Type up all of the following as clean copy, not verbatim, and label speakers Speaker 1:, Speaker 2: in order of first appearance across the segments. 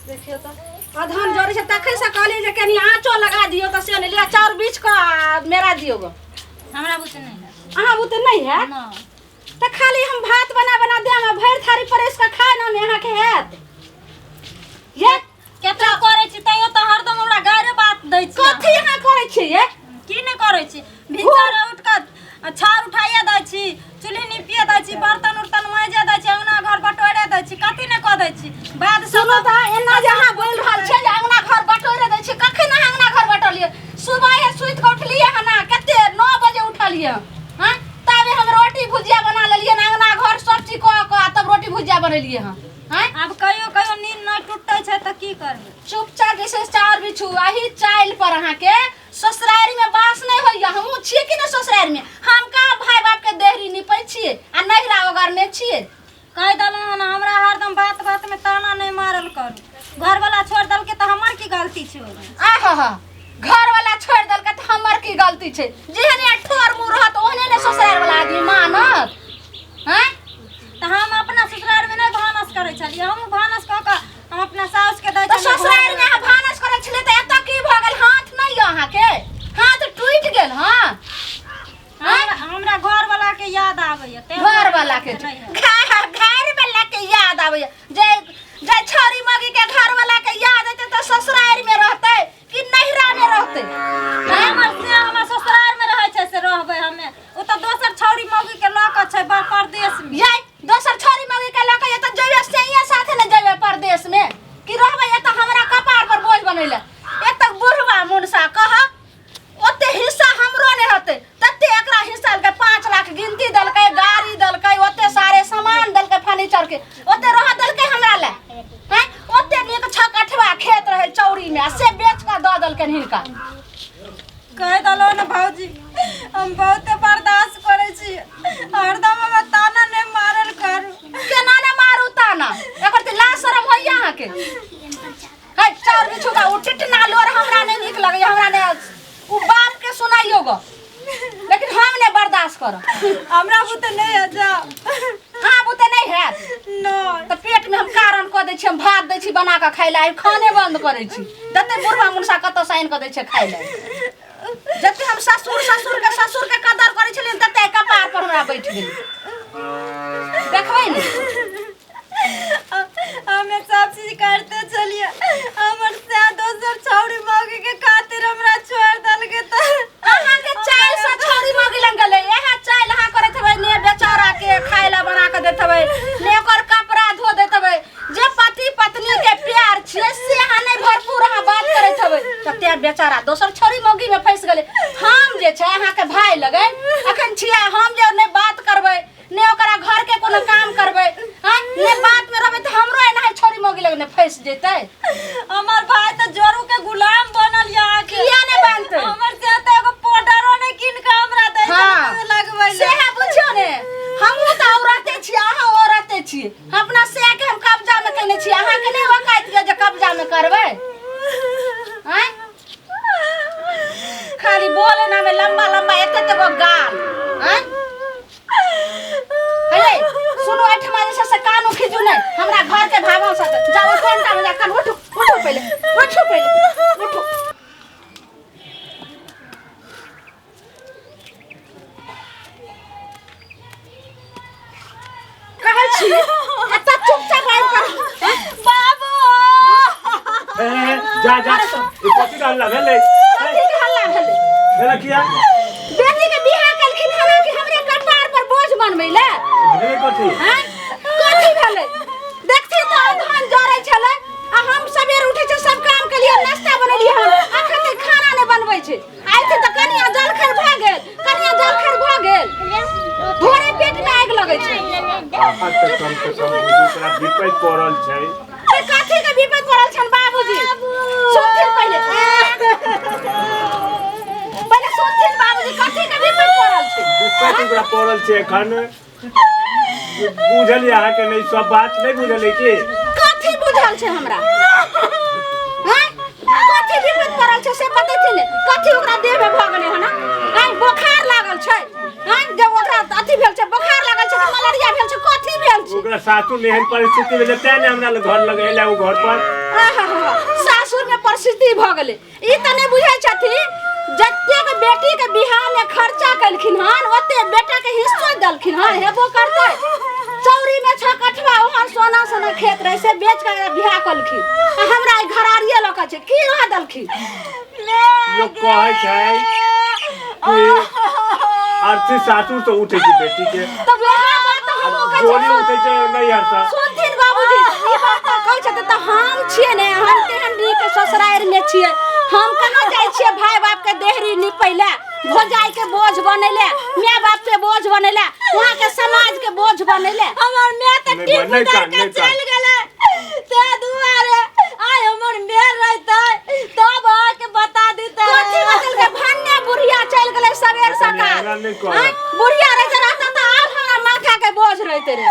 Speaker 1: देखियो तो अधान जोरे से तखे से कहली जे कनी आंचो लगा दियो त से लिया चार बीच का मेरा दियो गो
Speaker 2: हमरा बुते नहीं है।
Speaker 1: अहाँ बुते नहीं है
Speaker 2: ना
Speaker 1: त खाली हम भात बना बना दे हम भर थारी परेस का खाए ना यहाँ के हैत ये
Speaker 2: केतना करे छी तइयो त हरदम हमरा गारे बात दै छी।
Speaker 1: कथि यहाँ करे छी ये
Speaker 2: की न करे छी भितर उठ के छार उठाइए दै छी चुल्ही निपिए दै छी बर्तन उर्तन माजे दै छी अंगना घर बटोरे दै छी कथि न क दै छी बाद
Speaker 1: सुनो त एना जहां बोल रहल छै जे अंगना घर बटोरे दै छी कखन अंगना घर बटोलिए सुबह सुइत के उठलिए हना कते 9 बजे उठलिए हां तबे हम रोटी भुजिया बना लेलिए अंगना घर सब चीज क तब रोटी भुजिया बनेलिए हां
Speaker 2: अब कहियो कहियो नींद न टूटै छै त की करबे
Speaker 1: चुपचाप जैसे चार बिछू आही चाइल पर अहाँ के ससुरारी में बास नहीं होइया हमहू छिए कि न ससुरारी में हम का भाई बाप के देहरी निपै छिए आ नहिरा वगरने छिए
Speaker 2: कह दलहु हन हमरा हरदम बात बात में ताना नहीं मारल करू घर वाला छोड़ दल के त हमर की गलती छै
Speaker 1: आहा घर वाला छोड़ दल के त हमर की गलती छै जेहने ठोर मुंह रहत ओहने ने ससुरार वाला आदमी मानत हैं
Speaker 2: त हम अपना ससुरार में नहीं भानस करे छलिए हम भानस क के हम अपना सास के दै
Speaker 1: त ससुरार में अहाँ भानस करे छले त एत की भ गेल हाथ नहीं अहाँ के हाथ टूट गेल हां
Speaker 2: हमरा घर वाला के याद आवे
Speaker 1: घर वाला के घर वाला के याद आवे जे जे छोरी मगी के घर वाला के याद आते त ससुरार में रहते कि नहिरा में रहते
Speaker 2: हमर ससुरार में रहे छै से रहबे हमें ओ त दोसर छोरी मगी के ल के छै परदेश में
Speaker 1: ये दोसर छोरी मगी के ल के ये त जइबे सैया साथे न जइबे परदेश में कि रहबे ये त हमरा कपार पर बोझ बनैले एक तक बुढ़वा मुनसा कह ओते हिस्सा हमरो ने होते तते एकरा हिस्सा के 5 लाख गिनती दलकै गाड़ी दलकै ओते सारे सामान दलकै फर्नीचर के ओते रह दलकै हमरा ले हैं ओते नीक छकठवा खेत रहे चौरी में से बेच के द दलकै हिनका
Speaker 2: कह दलो न भौजी हम बहुत बर्दाश्त करे छी हरदम हम ताना ने मारल करू
Speaker 1: केना ने मारू ताना एकर त लाज शरम होइया अहाँ के है चार बिछुगा उठिट ना लोर हमरा नहीं निक लगे हमरा ने उ बाप के सुनाइयो गो लेकिन हम ने बर्दाश्त कर
Speaker 2: हमरा बुते नहीं है जा
Speaker 1: हां बुते नहीं है
Speaker 2: नो
Speaker 1: त पेट में हम कारण क दै छी हम भात दै छी बना के खाइ ले खाने बंद करै छी जते बुढ़वा मुनसा कत साइन क दै छै खाइ ले जते हम ससुर के कदर करै छलिन तते कपार पर हमरा बैठ गेल देखबै ने
Speaker 2: हमें सब चीज करते चलिए हमर से दोसर छौरी मौगी के खातिर हमरा छोड़ दल के त
Speaker 1: अहाँ के चाइल से छौरी मौगी लंग गेले एहा चाइल अहाँ करत हबै ने बेचारा के खाइला बना के देत हबै ने ओकर कपड़ा धो देत हबै जे पति पत्नी के प्यार छियै से अहाँ नहीं भरपूर अहाँ बात करत हबै तते बेचारा दोसर छौरी मौगी में फंस गेले हम जे छै अहाँ के भाई लगे अखन छियै हम जे नहीं बात करबै ने ओकरा घर के कोनो काम करबै हां ने बात में रहबै त हमरो एना छोरी मौगी लग ने फंस जेतै
Speaker 2: हमर भाई त जोरू के गुलाम बनल या के
Speaker 1: किया ने बनतै
Speaker 2: हमर से त एगो पाउडरो ने किन के हमरा दै छै लगबै
Speaker 1: से है बुझियो ने हमहु त औरते छी अहाँ औरते छी अपना से के हम कब्जा में कने छी अहाँ के नहीं वकायत के जे कब्जा में करबै हैं खाली बोले ना में लंबा लंबा एते गो गाल हैं हेले सुनो अठमा से कानू खिजू नहीं हमरा घर के भागो साथ जाओ कोनटा में जाकर उठो पहले उठो कहै छी एत चुपचाप आइ कर
Speaker 2: बाबू
Speaker 3: जा ई कथि हल्ला भेलै
Speaker 1: कथि के हल्ला भेलै
Speaker 3: भेला किया
Speaker 1: बेटी के बियाह कलखिन हना कि हमरे कपार पर बोझ बनबैले
Speaker 3: भेलै कथि
Speaker 1: हैं कथि भेलै देखथि त धान जरै छलै आ हम सबेर उठै छै सब काम के लिए नाश्ता बनेलिए हम अखन तक खाना नै बनबै छै आइते त कनिया जलखर भ गेल भोरे पेट में आगि लगै छै
Speaker 3: आहा त कम से कम दूसरा विपद पड़ल छै
Speaker 1: से कथि के विपद पड़ल छन बाबूजी सुनथिन पहिले सुनथिन बाबूजी कथि के विपद पड़ल छै
Speaker 3: विपद ओकरा पड़ल छै एखन बुझलिए अहाँ के नहीं सब बात नहीं बुझलिए की
Speaker 1: कथि बुझल छै हमरा हैं कथि विपद पड़ल छै से पता छै ने कथि ओकरा देह में भ गेलै हना हैं बुखार लागल छै हैं जब ओकरा अथि भेल छै बुखार लागल छै मलेरिया भेल छै कथि भेल छै
Speaker 3: ओकरा सासु एहन परिस्थिति में तै ने हमरा घर लगेला ओ घर पर
Speaker 1: सासुर में परिस्थिति भ गेले ई त नहीं बुझै छथि जत्ते के बेटी के बिहार में खर्चा कलखिन हन ओते बेटा के हिस्सा दलखिन हन हेबो करतै चौरी में 6 कठवा वहां सोना सोना खेत रहे से बेच के बियाह कलखिन हमरा घरारिए लक छै की रह दलखिन
Speaker 3: लोग कहै छै कि आरती सासुर तो उठे की बेटी के
Speaker 1: तब वहां बात हम
Speaker 3: जोड़ी उठे छै नहीं हरसा
Speaker 1: सुनथिन बाबूजी ई बात कहै छै त हम छिए ने हम केहन री के ससुरार में छिए हम कहां जाय छिए भाई बाप के देहरी निपैले भोजाई के बोझ बनेले माय बाप के बोझ बनेले वहां के समाज के बोझ बनेले
Speaker 2: हमर मैं त टिप उधर के चल गेले ते दुआरे आय हमर मेर रहतै तब आके बता देतै
Speaker 1: कथि बदल के भन्ने बुढ़िया चल गेले सवेर सकाल बुढ़िया रहते रहता त आज हमरा माथा के बोझ रहते रे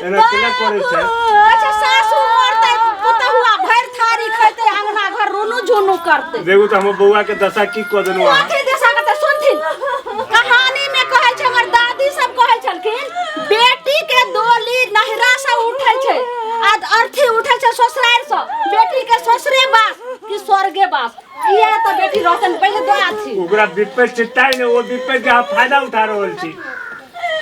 Speaker 3: एना केना करे छै
Speaker 1: अच्छा सासू मरते पुतहुआ भर थारी खैते अंगना घर रुनु झुनु करते
Speaker 3: देखू त हम बौआ के दशा की क देनु
Speaker 1: कथि दशा करते सुनथिन कहानी में कहै छै हमर दादी सब कहै छलखिन बेटी के डोली नहरा से उठै छै आज अर्थी उठै छै ससुरार से बेटी के ससुरे बास कि स्वर्गे बास ये तो बेटी रोशन पहले दो आथी
Speaker 3: ओकरा विपे चिट्टाई ने वो विपे के फायदा उठा रहल छी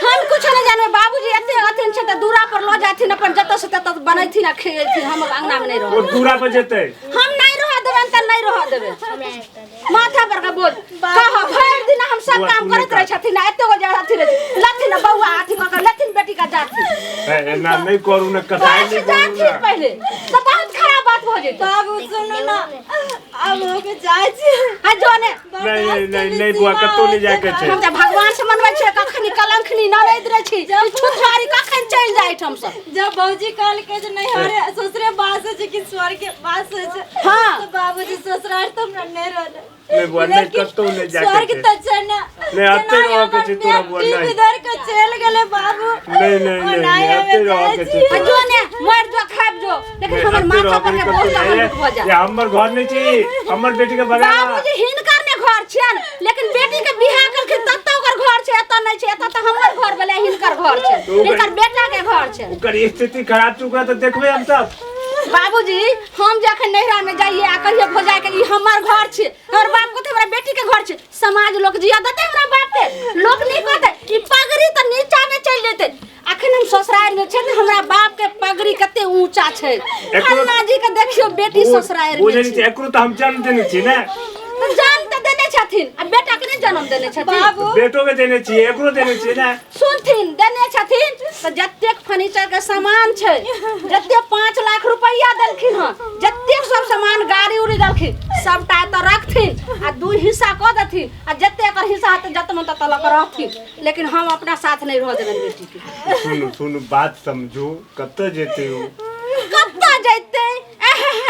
Speaker 1: हम कुछ नहीं जाने बाबूजी एते अथिन छै त दूरा पर ल जाथिन अपन जत से तत बनैथिन आ खेलथिन हम अंगना में नहीं रह
Speaker 3: वो दूरा पर जेतै
Speaker 1: हम नहीं रह देबे त नहीं रह देबे माथा पर का बोल कह भर दिन हम सब काम करत रह छथिन एते हो जा अथि रह लथिन बौआ अथि क लथिन बेटी का जाथि
Speaker 3: एना नहीं करू न कसाई नहीं करू
Speaker 1: जाथि पहले त बहुत खराब बात हो जेतै
Speaker 2: बाबू सुनो ना अब होके जाय छी
Speaker 1: आ जोने
Speaker 3: नहीं बुआ कतो नहीं जाय के छै
Speaker 1: हम त भगवान से मनबै छै कखनी कलंखनी न रह दे छी छुछारी कखन चल जाय हम सब
Speaker 2: जब भौजी कहल के जे नहीं हरे ससुरे बास है कि स्वर्ग के बास है
Speaker 1: हां
Speaker 2: तो बाबूजी ससुराल तो नहीं रहले
Speaker 3: नहीं बुआ नहीं कतो नहीं जाय
Speaker 2: स्वर्ग
Speaker 3: के
Speaker 2: त चना
Speaker 3: नहीं अते रह के छै तोरा बुआ नहीं
Speaker 2: इधर के चल गेले बाबू
Speaker 3: नहीं अते रह के छै
Speaker 1: जोने मर जो खाब जो लेकिन हमर माथा पर के बहुत हो जा
Speaker 3: ये हमर घर नहीं छी हमर बेटी के बगा
Speaker 1: बाबूजी हिनकर ने घर छियन लेकिन बेटी के बियाह करके तत ओकर घर छै एत नहीं छै एत त हमर घर भेले हिनकर घर छै हिनकर बेटा के घर छै
Speaker 3: ओकर स्थिति खराब चुका तो देखबे हम सब
Speaker 1: बाबूजी हम जखन नैहरा में जाइए आ कहिए भोजाय के ई हमर घर छै हमर बाप को हमरा बेटी के घर छै समाज लोग जिया देते हमरा बाप के लोग नहीं कहते ई पगड़ी त नीचा में चल जेते अखन हम ससुराल में छै त हमरा बाप के पगड़ी कते ऊंचा छै अन्ना जी के देखियो बेटी ससुराल में
Speaker 3: बुझै छी एकरो त हम जन्म देने छी ने
Speaker 1: जान त देने छथिन आ बेटा के नहीं जन्म देने छथिन
Speaker 2: बाबू
Speaker 3: बेटो के देने छी एकरो देने छी ना
Speaker 1: सुनथिन देने छथिन त जत्तेक फर्नीचर के सामान छै जत्ते 5 लाख रुपया देलखिन ह जत्तेक सब सामान गाड़ी उड़ी देलखिन सबटा त रखथिन आ 2 हिस्सा क देथिन आ जत्ते एकर हिस्सा त जतमन त तलक रहथिन लेकिन हम अपना साथ नहीं रह देबे बेटी के
Speaker 3: सुनु बात समझो कत जेते हो
Speaker 1: कत्ता जैते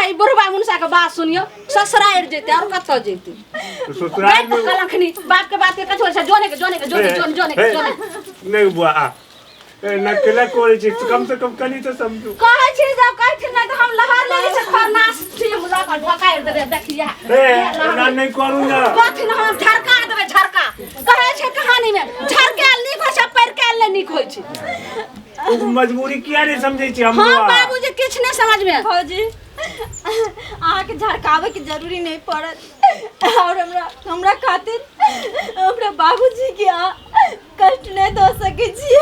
Speaker 1: ए बुढ़वा मुनसा के बात सुनियो ससुराल जेते और कत्ता जेते
Speaker 3: ससुराल में
Speaker 1: कलंखनी बाप के बात के कथो छै जोने के
Speaker 3: नहीं बुआ न केला कोई छी कम से कम कनी तो समझो
Speaker 1: कहै छी जब कहै छी नहीं तो हम लहर लेली से खरनास छी हम ला के ढकाय देबे देखिया
Speaker 3: ना नहीं करू ना
Speaker 1: कथि न हम झरका देबे झरका कहै छै कहानी में झरका नीक होय छै पैर काल नहीं नीक होय छै
Speaker 3: ओ मजबूरी किया नहीं समझै छी हम
Speaker 1: हां बाबूजी किछ नहीं समझ में
Speaker 2: भौजी आके झरकावे की जरूरी नहीं पड़त और हमरा खातिर हमरा बाबूजी के कष्ट नहीं दो सके छी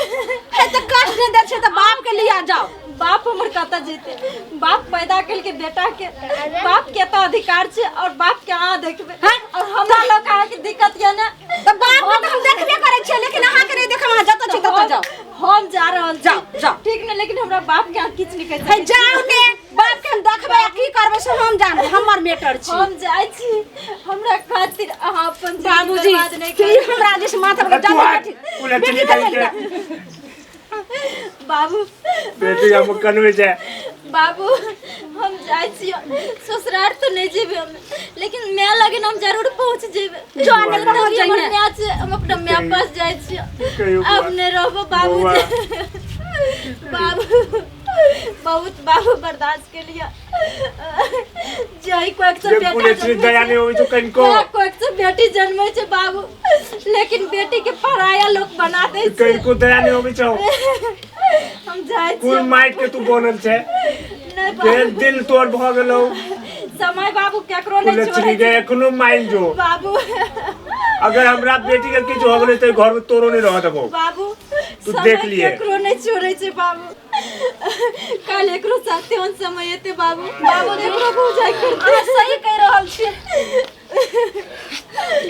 Speaker 1: है त कष्ट नहीं दे छै त बाप के लिया जाओ
Speaker 2: बाप हमर कता जेते बाप पैदा कल के बेटा के बाप के तो अधिकार छै और बाप के आ देखबे और हमरा लोग का के दिक्कत या ना
Speaker 1: त बाप के हम देखबे करे छै लेकिन अहाँ के नहीं देखम अहाँ जत छी तत जाओ
Speaker 2: हम जा रहल
Speaker 1: जाओ
Speaker 2: ठीक ने लेकिन हमरा बाप के किछ नहीं कहै
Speaker 1: है जाओ ने बाप के हम देखबे की करबे से हम जानबे हमर मेटर छी
Speaker 2: हम जाय छी हमरा खातिर अहाँ अपन
Speaker 1: बाबूजी
Speaker 2: बात नहीं
Speaker 1: की हमरा जिस माथा पर जान
Speaker 3: बेटी के
Speaker 2: बाबू
Speaker 3: बेटी हम कनवे जाए
Speaker 2: बाबू हम जाय छी ससुराल तो नहीं जेबे हम लेकिन मैं लगे हम जरूर पहुंच जेबे
Speaker 1: जान पहुंच जाइए
Speaker 2: मैच हम अपना मैं पास जाय छी अपने रहबो बाबू बाबू बहुत बाबू बर्दाश्त के लिए जय को अक्सर बेटा
Speaker 3: पुलिस दया नहीं होई तो कनको
Speaker 2: को अक्सर बेटी जन्मे छे बाबू लेकिन बेटी के पराया लोग बना दे
Speaker 3: कनको दया नहीं होई छौ
Speaker 2: हम जाय छी
Speaker 3: कुल माइट के तू बनल छे
Speaker 2: नहीं
Speaker 3: तेल दिल तोड़ भ गेलो
Speaker 2: समय बाबू केकरो नहीं
Speaker 3: कुले
Speaker 2: छोड़े
Speaker 3: चिड़ी गए एखनो माइन जो
Speaker 2: बाबू
Speaker 3: अगर हमरा बेटी के किछु हो गेलै त घर में तोरो नहीं रह देबो
Speaker 2: बाबू
Speaker 3: तू
Speaker 2: समय
Speaker 3: देख लिए।
Speaker 2: केकरो नहीं छोड़े छे बाबू काल एकरो साथे on समय एते बाबू बाबू एकरो बुझाई करते
Speaker 1: अहाँ सही कह रहल छी।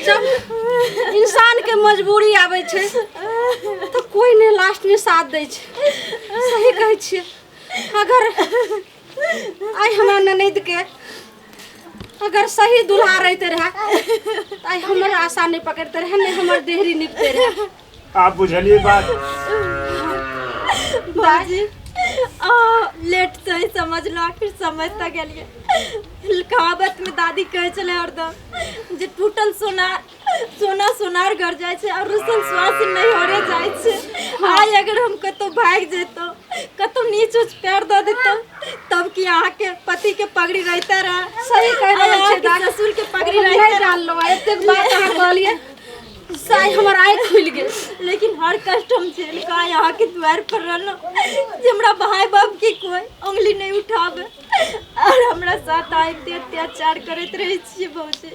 Speaker 1: जब इंसान के मजबूरी आवे छे तो कोई ने लास्ट में साथ दे छे। सही कहै छियै। अगर आई हमरा ननद के अगर सही दुल्हा रहते रहे आई हमर आशा नहीं पकड़ते रहे नहीं हमर देहरी निपते रहे।
Speaker 3: आप बुझलिए बात
Speaker 2: बाजी लेट से ही समझ लो आखिर समझता गेलिए। कहावत में दादी कहे चले हरदम जे टूटल सोना सोनार घर जाए छे और रुसल श्वास नहीं होरे जाए छे। आज अगर हम कतो भाग जेतो कतो नीच उच पैर दे देतो तब कि यहाँ के पति के पगड़ी रहता रहा।
Speaker 1: सही कह रहल छी
Speaker 2: के ससुर के पगड़ी
Speaker 1: नहीं
Speaker 2: रहता
Speaker 1: जान लो एते बात अहाँ कहलिए साई हमर आँख खुल गेल।
Speaker 2: लेकिन हर कष्ट हम झेल का यहाँ के द्वार पर रहना जे हमरा भाई बाप की कोई उंगली नहीं उठावे और हमरा साथ आते अत्याचार करते रहे छी बहुते।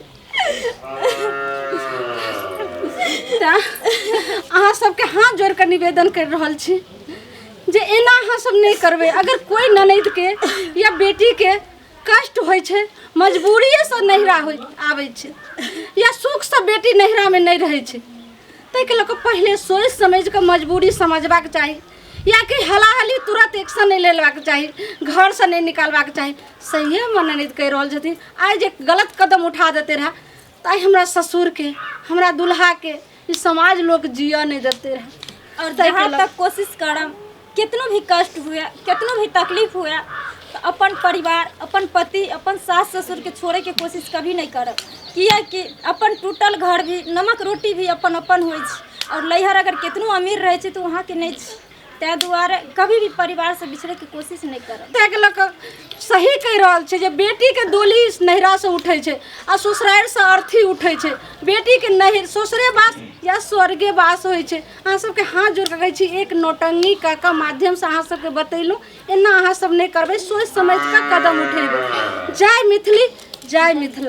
Speaker 1: अहाँ सबके हाथ जोड़ कर निवेदन कर रहल छी जे एना अहाँ सब नहीं करबे। अगर कोई ननद के या बेटी के कष्ट होय छे मजबूरीये से नहिरा होय आवे छे या सुख से बेटी नहिरा में नहीं रहे छे तै के लोग पहले सोच समझ के मजबूरी समझबाक चाही या कि हलाहली तुरंत एक्शन नहीं लेबाक चाही घर से नहीं निकालबाक चाही। सही मननित कह रहल छथिन। आइ जे गलत कदम उठा देते रहा ताई हमरा ससुर के हमरा दुल्हा के ई समाज लोग जिया नहीं देते रहे।
Speaker 2: और जहाँ तक कोशिश करम कितनो भी कष्ट हुआ कितनो भी तकलीफ हुआ तो अपन परिवार अपन पति अपन सास ससुर के छोड़े के कोशिश कभी नहीं करब। किया कि अपन टूटल घर भी नमक रोटी भी अपन अपन होइ छै और लैहर अगर कितनो अमीर रहे छै तो वहाँ के नहीं छै तै दुआरे कभी भी परिवार से बिछड़े के कोशिश नहीं करब।
Speaker 1: तै के लोग सही कह रहल छै जे बेटी के डोली नहिरा से उठे छै आ ससुराल से अर्थी उठे छै। बेटी के नहीं ससुरे वास या स्वर्गे वास होइ छै। अहाँ सबके हाथ जोड़ के कहै छी एक नौटंगी का माध्यम से अहाँ सबके बतैलू एना अहाँ सब नहीं करबै सोच समझ के कदम उठेबै। जय मैथिली जय मिथिला।